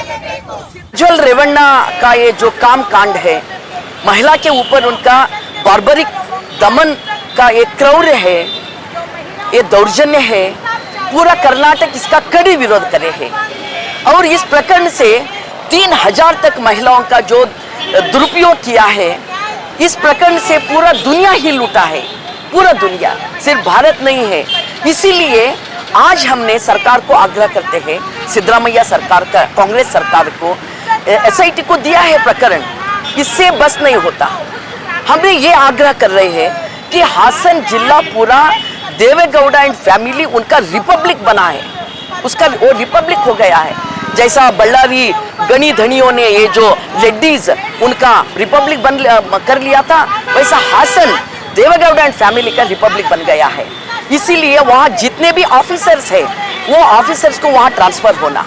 प्रज्वल रेवन्ना का ये जो काम कांड है, महिला के ऊपर उनका बार्बरिक दमन का एक क्रौर्य है, ये दौर्जन्य है, पूरा कर्नाटक इसका कड़ी विरोध करे है। और इस प्रकरण से 3000 तक महिलाओं का जो दुरुपयोग किया है, इस प्रकरण से पूरा दुनिया ही लूटा है, पूरा दुनिया, सिर्फ भारत नहीं है। इसीलिए आज हमने सरकार को आग्रह करते हैं, सिद्धरामैया सरकार का, कांग्रेस सरकार को, SIT को दिया है प्रकरण, इससे बस नहीं होता। हमें ये आग्रह कर रहे हैं कि हासन जिला पूरा देवेगौड़ा एंड फैमिली उनका रिपब्लिक बना है, उसका वो रिपब्लिक हो गया है। जैसा बल्लारी गणी धनियों ने ये जो रेड्डीज उनका रिपब्लिक कर लिया था, वैसा हासन देवेगौड़ा एंड फैमिली का रिपब्लिक बन गया है। इसीलिए वहाँ जितने भी ऑफिसर्स हैं, वो ऑफिसर्स को वहाँ ट्रांसफर होना।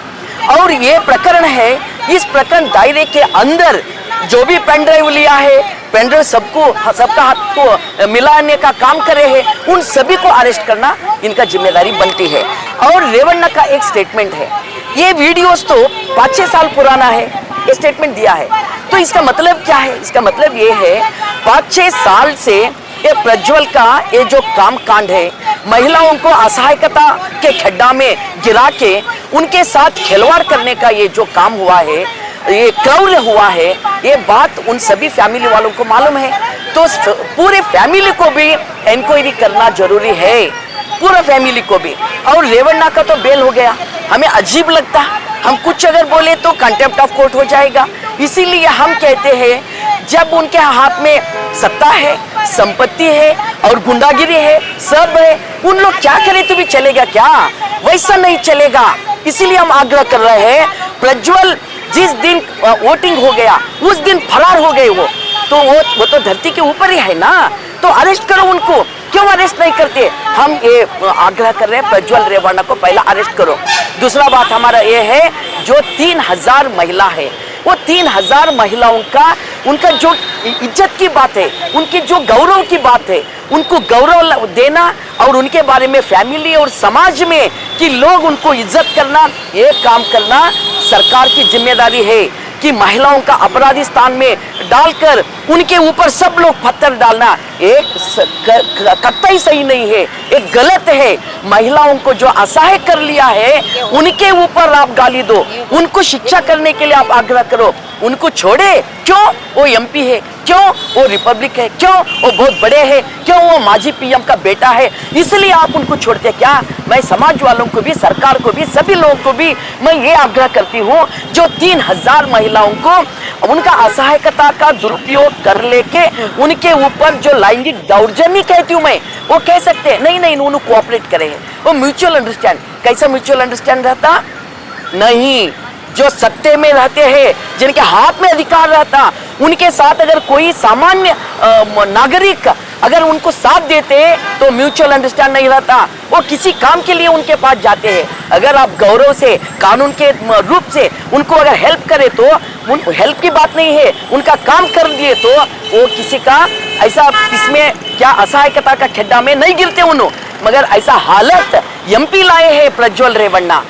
और ये प्रकरण है, इस प्रकरण दायरे के अंदर जो भी पेन ड्राइव लिया है, पेन ड्राइव सबका हाथ को मिलाने का काम करे है, उन सभी को अरेस्ट करना इनका जिम्मेदारी बनती है। और रेवन्ना का एक स्टेटमेंट है, ये वीडियोस तो 5-6 साल पुराना है, ये स्टेटमेंट दिया है। तो इसका मतलब क्या है? इसका मतलब ये है 5-6 साल से ये प्रज्वल का ये जो काम कांड है, महिलाओं को असहायकता के खड्डा में गिरा के उनके साथ खिलवाड़ करने का ये जो काम हुआ है, ये क्रौर्य हुआ है, ये बात उन सभी फैमिली वालों को मालूम है। तो पूरे फैमिली को भी इंक्वायरी करना जरूरी है, पूरा फैमिली को भी। और रेवन्ना का तो बेल हो गया, हमें अजीब लगता, हम कुछ अगर बोले तो कंटेम्प्ट ऑफ कोर्ट हो जाएगा। इसीलिए हम कहते हैं, जब उनके हाथ में सत्ता है, संपत्ति है और गुंडागिरी है, सब है, उन लोग क्या करें तो भी चलेगा क्या? वैसा नहीं चलेगा। इसीलिए हम आग्रह कर रहे हैं, प्रज्वल जिस दिन वोटिंग हो गया उस दिन फरार हो गए तो वो तो धरती के ऊपर ही है ना, तो अरेस्ट करो उनको, क्यों अरेस्ट नहीं करते? हम ये आग्रह कर रहे हैं, प्रज्वल रेवन्ना को पहला अरेस्ट करो। दूसरा बात हमारा ये है, जो 3000 महिला है, वो 3000 महिलाओं का उनका जो इज्जत की बात है, उनके जो गौरव की बात है, उनको गौरव देना और उनके बारे में फैमिली और समाज में कि लोग उनको इज्जत करना, ये काम करना सरकार की जिम्मेदारी है। कि महिलाओं का अपराधी स्थान में डालकर उनके ऊपर सब लोग पत्थर डालना एक कतई सही नहीं है, एक गलत है। महिलाओं को जो असहाय कर लिया है, उनके ऊपर आप गाली दो, उनको शिक्षा करने के लिए आप आग्रह करो, उनको छोड़े क्यों? वो MP है, क्यों वो रिपब्लिक है, क्यों वो बहुत बड़े हैं, क्यों वो माजी PM का बेटा है, इसलिए आप उनको छोड़ते क्या? मैं समाज वालों को भी, सरकार को भी, सभी लोगों को भी मैं ये आग्रह करती हूँ, जो 3000 महिलाओं को उनका असहायकता का दुरुपयोग कर लेके उनके ऊपर जो लैंगिक दौर्जन्य कहती हूँ मैं, वो कह सकते हैं नहीं उन्होंने कोऑपरेट करे हैं, वो म्यूचुअल अंडरस्टैंड। कैसा म्यूचुअल अंडरस्टैंड रहता? नहीं, जो सत्ते में रहते हैं, जिनके हाथ में अधिकार रहता, उनके साथ अगर कोई सामान्य नागरिक अगर उनको साथ देते तो म्यूचुअल अंडरस्टैंड नहीं रहता, वो किसी काम के लिए उनके पास जाते हैं। अगर आप गौरव से, कानून के रूप से उनको अगर हेल्प करें तो हेल्प की बात नहीं है, उनका काम कर दिए तो वो किसी का ऐसा इसमें क्या असहायकता का खड्डा में नहीं गिरते उन्होंने। मगर ऐसा हालत MP लाए हैं प्रज्वल रेवन्ना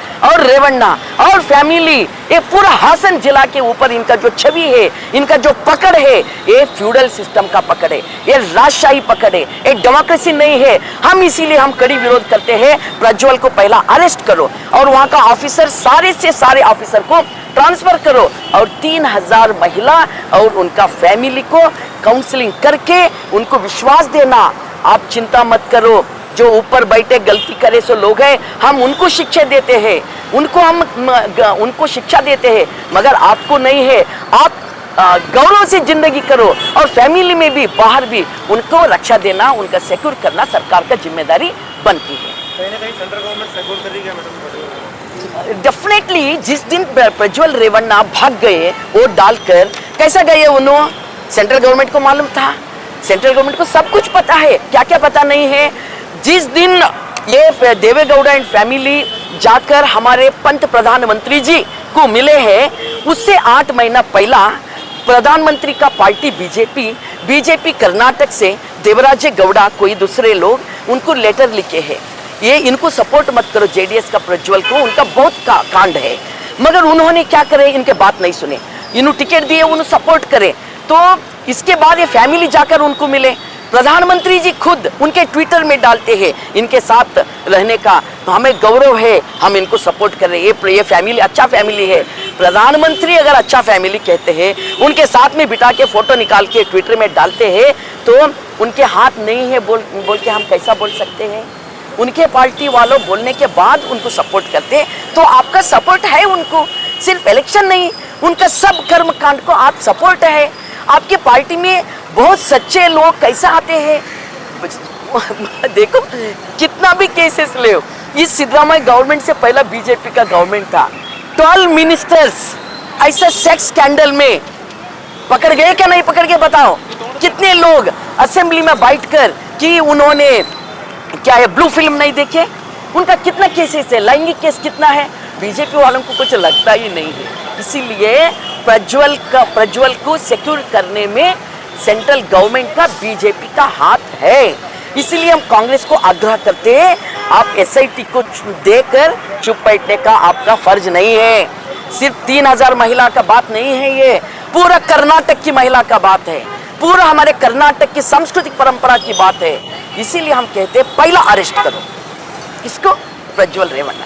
और फैमिली, ये पूरा हासन जिला के ऊपर इनका जो छवि है, इनका जो पकड़ है, ये फ्यूडल सिस्टम का पकड़ है, ये राजशाही पकड़ है, ये डेमोक्रेसी नहीं है। हम इसीलिए हम कड़ी विरोध करते हैं, प्रज्वल को पहला अरेस्ट करो और वहाँ का ऑफिसर, सारे से सारे ऑफिसर को ट्रांसफर करो और 3000 महिला और उनका फैमिली को काउंसलिंग करके उनको विश्वास देना, आप चिंता मत करो, जो ऊपर बैठे गलती करे सो लोग हैं, हम उनको शिक्षा देते हैं, उनको शिक्षा देते हैं, मगर आपको नहीं है। आप गौरव से जिंदगी करो और फैमिली में भी, बाहर भी उनको रक्षा देना, उनका सिक्योर करना सरकार का जिम्मेदारी बनती है। कहीं ना कहीं सेंट्रल गवर्नमेंट सिक्योर करेगी मैडम? डेफिनेटली। जिस दिन प्रज्वल रेवन्ना भाग गए वोट डालकर, कैसा गए उन्होंने? सेंट्रल गवर्नमेंट को मालूम था, सेंट्रल गवर्नमेंट को सब कुछ पता है, क्या क्या पता नहीं है। जिस दिन ये देवेगौड़ा एंड फैमिली जाकर हमारे पंत प्रधानमंत्री जी को मिले हैं, उससे 8 महीना पहला प्रधानमंत्री का पार्टी बीजेपी कर्नाटक से देवराजे गौड़ा, कोई दूसरे लोग उनको लेटर लिखे हैं, ये इनको सपोर्ट मत करो JDS का प्रज्वल को, उनका बहुत कांड है। मगर उन्होंने क्या करे, इनके बात नहीं सुने, इन्होंने टिकट दिए, उन्हें सपोर्ट करे। तो इसके बाद ये फैमिली जाकर उनको मिले, प्रधानमंत्री जी खुद उनके ट्विटर में डालते हैं इनके साथ रहने का, तो हमें गौरव है, हम इनको सपोर्ट कर रहे हैं, ये फैमिली अच्छा फैमिली है। प्रधानमंत्री अगर अच्छा फैमिली कहते हैं, उनके साथ में बिठा के फोटो निकाल के ट्विटर में डालते हैं, तो उनके हाथ नहीं है बोल के हम कैसा बोल सकते हैं? उनके पार्टी वालों बोलने के बाद उनको सपोर्ट करते हैं, तो आपका सपोर्ट है उनको, सिर्फ इलेक्शन नहीं, उनका सब कर्मकांड को आप सपोर्ट है। आपके पार्टी में बहुत सच्चे लोग कैसे आते हैं, देखो कितना भी केसेस ले, इस सिद्धरामैया गवर्नमेंट से पहला बीजेपी का गवर्नमेंट था, 12 मिनिस्टर्स ऐसे सेक्स स्कैंडल में पकड़ गए क्या नहीं पकड़ के बताओ? कितने लोग असेंबली में बैठकर कि उन्होंने क्या है ब्लू फिल्म नहीं देखे, उनका कितना केसेस है, लैंगिक केस कितना है, बीजेपी वालों को कुछ लगता ही नहीं है। इसीलिए प्रज्वल को सिक्योर करने में सेंट्रल गवर्नमेंट का बीजेपी का हाथ है। इसीलिए हम कांग्रेस को आग्रह करते हैं, आप एसआईटी को देकर चुप बैठने का आपका फर्ज नहीं है। सिर्फ 3000 महिला का बात नहीं है, ये पूरा कर्नाटक की महिला का बात है, पूरा हमारे कर्नाटक की सांस्कृतिक परंपरा की बात है। इसीलिए हम कहते हैं पहला अरेस्ट करो इसको, प्रज्वल रेवन्ना।